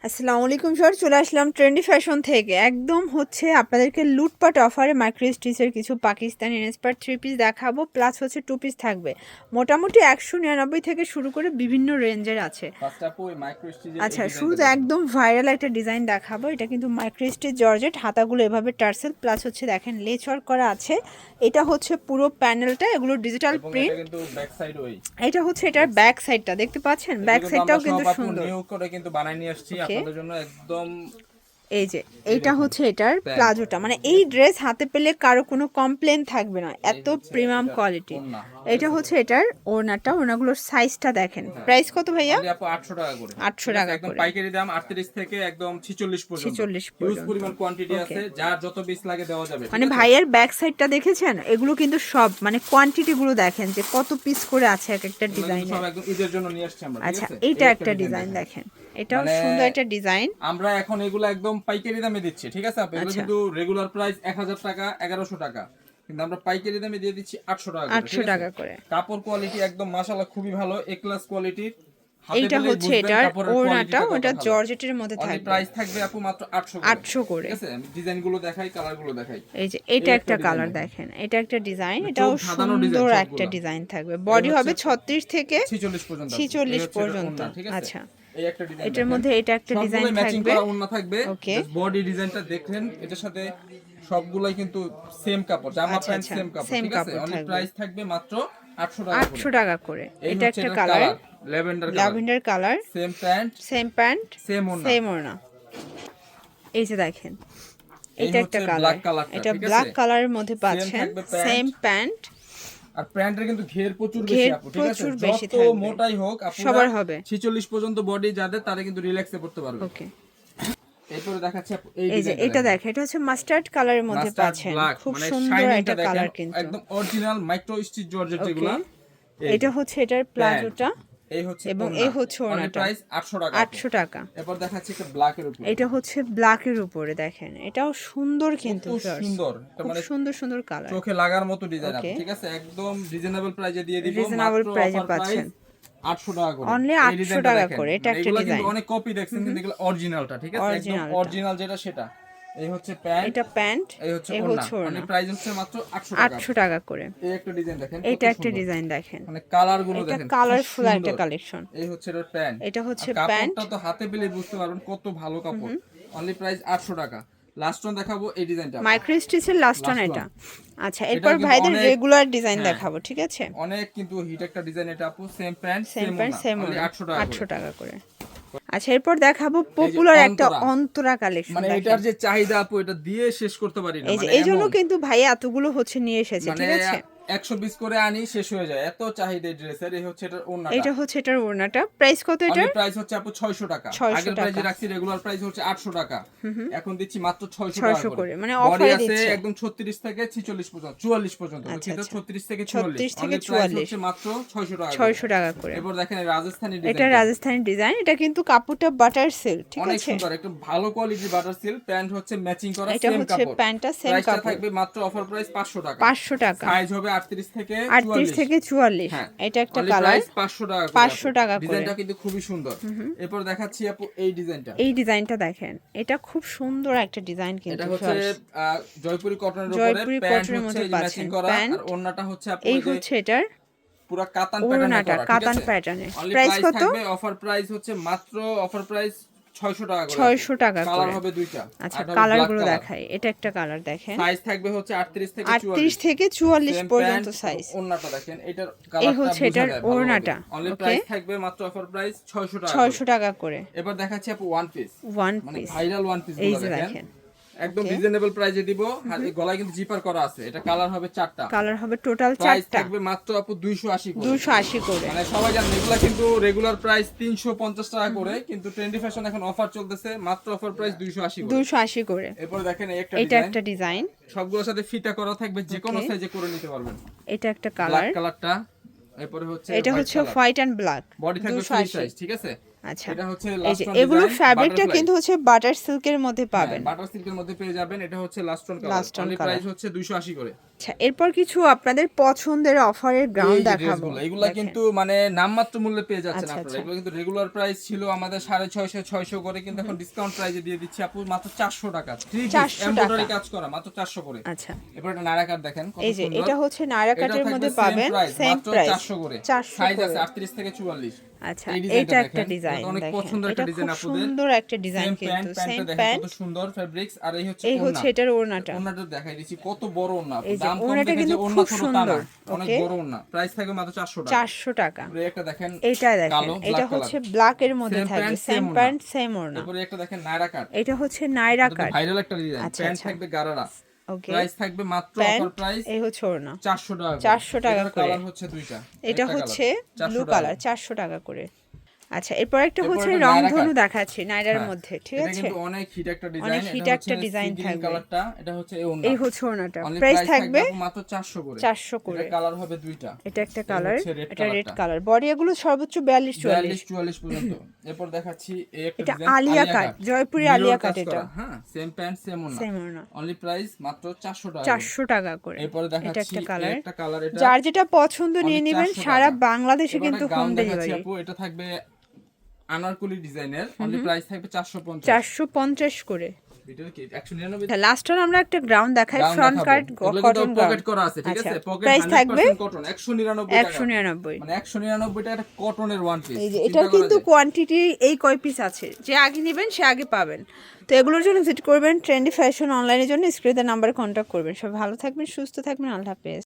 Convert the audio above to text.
আসসালামু আলাইকুম স্যার, চলে আসলাম ট্রেন্ডি ফ্যাশন থেকে। একদম হচ্ছে আপনাদেরকে লুটপাট অফারে মাইক্রো স্টিচের কিছু পাকিস্তানি ইন্সপায়ার্ড 3 পিস দেখাবো, প্লাস হচ্ছে 2 পিস থাকবে। মোটামুটি 199 থেকে শুরু করে বিভিন্ন রেঞ্জের আছে। আচ্ছা, শুরুতে একদম ভাইরাল একটা ডিজাইন দেখাবো। এটা কিন্তু মাইক্রো স্টিচ জর্জেট, হাতাগুলো এভাবে টার্সেল, প্লাস হচ্ছে দেখেন লেচ ওয়ার্ক করা আছে। এটা হচ্ছে পুরো প্যানেলটা, এগুলো ডিজিটাল প্রিন্ট। এটা হচ্ছে এটার ব্যাক সাইডটা দেখতে পাচ্ছেন, ব্যাক সাইডটাও কিন্তু সুন্দর কিন্তু বানাই নিয়ে আসছি আপনাদের জন্য একদম। এই যে এইটা হচ্ছে এটার প্লাজোটা, মানে এই ড্রেস হাতে পেলে কারো কোনো কমপ্লেন থাকবে না, এত প্রিমিয়াম কোয়ালিটি। এটা হচ্ছে এটার ওড়নাটা, ওড়নাগুলোর সাইজটা দেখেন। প্রাইস কত ভাইয়া? আপু 800 টাকা করে। 800 টাকা একদম করে। পাইকারি দাম 38 থেকে একদম 46 পর্যন্ত। 46 হিউজ পর্যন্ত পরিমাণ কোয়ান্টিটি আছে, যার যত পিস লাগে দেওয়া যাবে। মানে ভাইয়ের ব্যাক সাইডটা দেখেছেন, এগুলো কিন্তু সব মানে কোয়ান্টিটি গুলো দেখেন যে কত পিস করে আছে এক একটা ডিজাইনে। সব একদম ঈদের জন্য নিয়ে আসছি আমরা। আচ্ছা, এইটা একটা ডিজাইন দেখেন, এটাও সুন্দর একটা ডিজাইন। আমরা এখন এগুলো একদম পাইকারি দামে দিচ্ছি, ঠিক আছে আপু? এগুলো কিন্তু রেগুলার প্রাইস 1000 টাকা 1100 টাকা, কিন্তু আমরা পাইকারি দামে দিয়ে দিচ্ছি 800 টাকা করে। 800 টাকা করে। কাপড় কোয়ালিটি একদম মাশাআল্লাহ খুবই ভালো, এ ক্লাস কোয়ালিটির। এইটা হচ্ছে এটার ওড়নাটা, ওটা জর্জেটের মধ্যে থাকবে। প্রাইস থাকবে আপু মাত্র 800 করে। ঠিক আছে? আমি ডিজাইনগুলো দেখাই, কালারগুলো দেখাই। এই যে এটা একটা কালার দেখেন, এটা একটা ডিজাইন, এটাও সুন্দর একটা ডিজাইন থাকবে। বডি হবে 36 থেকে 46 পর্যন্ত। আচ্ছা, এই একটা ডিজাইন, এটার মধ্যে এটা একটা ডিজাইন ম্যাচিং থাকবে। করা ওড়না থাকবে। বডি ডিজাইনটা দেখেন, এটার সাথে সবগুলাই কিন্তু সেম কাপড়, জামা প্যান্ট সেম কাপড়, ঠিক আছে? অনলি প্রাইস থাকবে মাত্র 800 টাকা করে। এটা একটা colour, lavender colour. Same pant same ওড়না। এই যে দেখেন, এটা একটা কালার, এটা ব্ল্যাক কালারের মধ্যে পাচ্ছেন। সেম প্যান্ট, আর প্যান্টের কিন্তু ঘের প্রচুর বেশি আপু, ঠিক আছে? যত মোটাই হোক আপু, সবার হবে 46 পর্যন্ত বডি যাদের, তারা কিন্তু রিল্যাক্সে পড়তে পারবে। ওকে, এরপরে দেখাচ্ছি আপু এই যে এটা দেখেন, এটা হচ্ছে মাস্টার্ড কালারের মধ্যে পাচ্ছেন। খুব সুন্দর একটা কালার, কিন্তু একদম অরিজিনাল মাইক্রো স্টিচ জর্জেট যেগুলো। এটা হচ্ছে এটার প্লাজোটা, এই হচ্ছে এবং এই হচ্ছে ওড়নাটা। প্রাইস 800 টাকা। 800 টাকা। এরপর দেখাচ্ছি একটা ব্ল্যাকের উপরে। এটা হচ্ছে ব্ল্যাকের উপরে দেখেন, এটাও সুন্দর, কিন্তু সুন্দর, মানে সুন্দর সুন্দর কালার, চোখে লাগার মতো ডিজাইন আছে, ঠিক আছে? একদম রিজনেবল প্রাইসে দিয়ে দিব। রিজনেবল প্রাইসে পাচ্ছেন 800 টাকা করে, অনলি 800 টাকা করে। এটা একটা ডিজাইন, অনেক কপি দেখছেন, কিন্তু এগুলো অরিজিনালটা, ঠিক আছে? একদম অরিজিনাল যেটা সেটা। এই হচ্ছে প্যান্ট, এটা প্যান্ট, এই হচ্ছে ওড়না। প্রাইস হচ্ছে মাত্র 800 টাকা করে। এই একটা ডিজাইন দেখেন, এটা একটা ডিজাইন দেখেন, মানে কালারগুলো দেখেন, এটা কালারফুল একটা কালেকশন। এই হচ্ছে এর প্যান্ট, এটা হচ্ছে প্যান্ট। কাপড়টা তো হাতে পেলে বুঝতে পারবেন কত ভালো কাপড়। অনলি প্রাইস 800 টাকা। লাস্ট ওয়ান দেখাবো এই ডিজাইনটা, মাইক্রো স্টিচের লাস্ট ওয়ান এটা। আচ্ছা, এরপর ভাইদের রেগুলার ডিজাইন দেখাবো, ঠিক আছে? অনেক কিন্তু হিট একটা ডিজাইন এটা আপু। সেম প্যান্ট সেম ওড়না, 800 টাকা করে। আচ্ছা, এরপর দেখাবো পপুলার একটা অন্তরা কালেকশন। মানে এটার যে চাহিদা আপু, এটা দিয়ে শেষ করতে পারি না। মানে এইজন্য কিন্তু ভাই এতগুলো হচ্ছে নিয়ে এসেছে, ঠিক আছে? 100 পিস করে আনি, শেষ হয়ে যায়, এত চাহিদা এই ড্রেসের। এই হচ্ছে এটার ওড়নাটা, এটা হচ্ছে এটার ওড়নাটা। প্রাইস কত এটা? প্রাইস হচ্ছে আপু 600 টাকা। আগের প্রাইসে রাখছি, রেগুলার প্রাইস হচ্ছে 800 টাকা, এখন দিচ্ছি মাত্র 600 টাকা করে। মানে অফারে দিচ্ছে একদম 36 থেকে 46 পর্যন্ত, 44 পর্যন্ত। কিন্তু 36 থেকে 44 হচ্ছে মাত্র 600 টাকা, 600 টাকা করে। এরপর দেখেন রাজস্থানি ডিজাইন, এটা রাজস্থানি ডিজাইন। এটা কিন্তু কাপড়টা বাটার সিল্ক, ঠিক আছে? অনেক সুন্দর, একদম ভালো কোয়ালিটির বাটার সিল্ক। প্যান্ট হচ্ছে ম্যাচিং করা, এটা সেম হচ্ছে কাপড়। প্যান্টটা সেম কাপড়, থাকবে মাত্র অফার প্রাইস 500 টাকা। 500 টাকা। সাইজ হবে 38 থেকে 44। এটা একটা কালার, 500 টাকা, 500 টাকা করে। ডিজাইনটা কিন্তু খুবই সুন্দর। এরপর দেখাচ্ছি আপু এই ডিজাইনটা। এই ডিজাইনটা দেখেন, এটা খুব সুন্দর একটা ডিজাইন, কিন্তু এটা হচ্ছে জয়পুরি কটনের উপরে, প্যান্ট হচ্ছে ম্যাচিং করা, আর ওড়নাটা হচ্ছে আপু এই হচ্ছে এটার পুরো কাতান প্যাটার্নে। প্রাইস কত? অফার প্রাইস হচ্ছে মাত্র অফার প্রাইস 600 টাকা করে। 600 টাকা করে। কালার হবে দুইটা। আচ্ছা, কালারগুলো দেখাই। এটা একটা কালার দেখেন, সাইজ থাকবে হচ্ছে 38 থেকে 44 পর্যন্ত সাইজ। ওড়নাটা দেখেন, এটার এই হচ্ছে এটার ওড়নাটা। অনলি প্রাইস থাকবে মাত্র অফার প্রাইস 600 টাকা, 600 টাকা করে। এবার দেখাচ্ছি আপু ওয়ান পিস, মানে পিস, ভাইরাল ওয়ান পিস এই গুলো যে দেখেন, একদম রিজনেবল প্রাইসে দিব। আর এই গলায় কিন্তু জিপার করা আছে। এটা কালার হবে 4টা, কালার হবে টোটাল 4টা। প্রাইস থাকবে মাত্র আপু 280 করে। 280 করে। মানে সবাই জানেন এগুলা কিন্তু রেগুলার প্রাইস 350 টাকা করে, কিন্তু ট্রেন্ডি ফ্যাশন এখন অফার চলতেছে, মাত্র অফার প্রাইস 280 করে। 280 করে। এরপর দেখেন এটা একটা ডিজাইন, সবগুলোর সাথে ফিটা করা থাকবে, যে কোনো সাইজে করে নিতে পারবেন। এটা একটা কালার, ব্ল্যাক কালারটা। এরপরে হচ্ছে এটা হচ্ছে হোয়াইট এন্ড ব্ল্যাক, বডি থাকবে ফ্রি সাইজ, ঠিক আছে? আচ্ছা, এটা হচ্ছে এই যে এগুলো ফ্যাব্রিকটা কিন্তু হচ্ছে বাটার সিল্কের মধ্যে পাবেন, বাটার সিল্কের মধ্যে পেয়ে যাবেন। এটা হচ্ছে last one colour, only price হচ্ছে 280 করে। আচ্ছা, এরপর কিছু আপনাদের পছন্দের অফারের গ্রাউন্ড এই যে দেখাবো। ড্রেসগুলো, এগুলা কিন্তু মানে নামমাত্র মূল্যে পেয়ে যাচ্ছেন আচ্ছা, আপনারা। আচ্ছা। এগুলো কিন্তু রেগুলার প্রাইস ছিল আমাদের 650 600 করে, কিন্তু এখন ডিসকাউন্ট প্রাইসে দিয়ে দিচ্ছি আপু মাত্র 400 টাকা। 3 পিস 400 এমব্রয়ডারি টাকা। কাজ করা মাত্র 400 করে। আচ্ছা, এরপর একটা নায়রা কাট দেখেন কত এই যে সুন্দর। এটা হচ্ছে নায়রা এটা কাটের থাকবে মধ্যে সেম পাবেন প্রাইস সেম মাত্র প্রাইস 400 করে। 400 সাইজ আছে করে। 38 থেকে 44। আচ্ছা, এই ডিজাইনটা এটা একটা দেখেন, ডিজাইন এটা অনেক দেখেন, পছন্দের এটা একটা খুব ডিজাইন আপুদের। সুন্দর একটা ডিজাইন সেম কিন্তু প্যান্টটা সেম দেখেন প্যান্ট। কত সুন্দর ফেব্রিক্স, আর এই হচ্ছে এই ওড়না। হচ্ছে এটার ওড়নাটা। ওড়নাটা দেখাই দিচ্ছি কত বড় ওড়না। এই যে দাম কম ওড়নাটা দেখে কিন্তু যে ওড়না খুব ছোট তা না, সুন্দর। অনেক ওকে, বড় ওড়না। প্রাইস থাকবে মাত্র 400 টাকা। 400 টাকা। এরপরে একটা দেখেন এটা দেখেন, কালো এটা ব্ল্যাক হচ্ছে কালার। ব্ল্যাক এর মধ্যে সেম থাকবে প্যান্ট সেম সেম ওড়না। প্যান্ট সেম ওড়না। এরপরে একটা দেখেন নায়রা কাট। এটা হচ্ছে নায়রা এটা কাট। ভাইরাল একটা ডিজাইন। আচ্ছা, প্যান্ট আচ্ছা। থাকবে গারারা। ওকে, প্রাইস থাকবে মাত্র অফার প্যান্ট প্রাইস এই হচ্ছে ওড়না 400 টাকা। 400 টাকা করে। কালার হচ্ছে দুইটা। এটা একটা হচ্ছে কালার, ব্লু 400 কালার, টাকা। 400 টাকা করে। আচ্ছা, এরপর একটা এরপর হচ্ছে একটা নায়রা রংধনু কাট। দেখাচ্ছি নায়রার হ্যাঁ, মধ্যে, ঠিক এটা আছে? কিন্তু অনেক হিট একটা ডিজাইন। অনেক হিট একটা ডিজাইন থাকবে। কালারটা এটা হচ্ছে এই ওড়না। এই হচ্ছে ওড়নাটা। Only প্রাইস price থাকবে আপু মাত্র 400 করে। 400 করে। এটা কালার হবে দুইটা। এটা একটা এই কালার, হচ্ছে red এটা রেড কালারটা। কালার। বডি এগুলো সর্বোচ্চ 42 44। 44 পর্যন্ত। এরপর দেখাচ্ছি এই একটা এটা ডিজাইন আলিয়া কাট, জয়পুরি আলিয়া কাট। এটা হ্যাঁ, সেম প্যান্ট সেম ওড়না। সেম ওড়না, অনলি প্রাইস মাত্র 400 টাকা। 400 টাকা করে। এরপরে এটা দেখাচ্ছি একটা কালার। একটা কালার, এটা যার যেটা পছন্দ নিয়ে অনেক নেবেন, 400 সারা টাকা। বাংলাদেশে এবার কিন্তু একটা হোম গাউন দেখাচ্ছি ডেলিভারি। আপু, এটা থাকবে আনারকলি ডিজাইনের। অনলি প্রাইস থাকবে 450। 450 করে। ভিডিও কি 199 লাস্ট টাইম আমরা একটা গ্রাউন্ড দেখাই, গাউন ফ্রন্ট দেখাবো। কাট এগুলো কটন কিন্তু পকেট করা আছে, ঠিক আচ্ছা, আছে? পকেট প্রাইস থাকবে 100% কটন 199 টাকা। 199। মানে 199 টাকা একটা কটনের ওয়ান পিস। এই যে এটার কিন্তু কোয়ান্টিটি এই কয় পিস আছে, যে আগে নেবেন সে আগে পাবেন। তো এগুলোর জন্য ভিজিট করবেন ট্রেন্ডি ফ্যাশন অনলাইনের জন্য স্ক্রিনের নাম্বারে কন্ট্যাক্ট করবেন। সবাই ভালো থাকবেন, সুস্থ থাকবেন, আল্লাহ হাফেজ।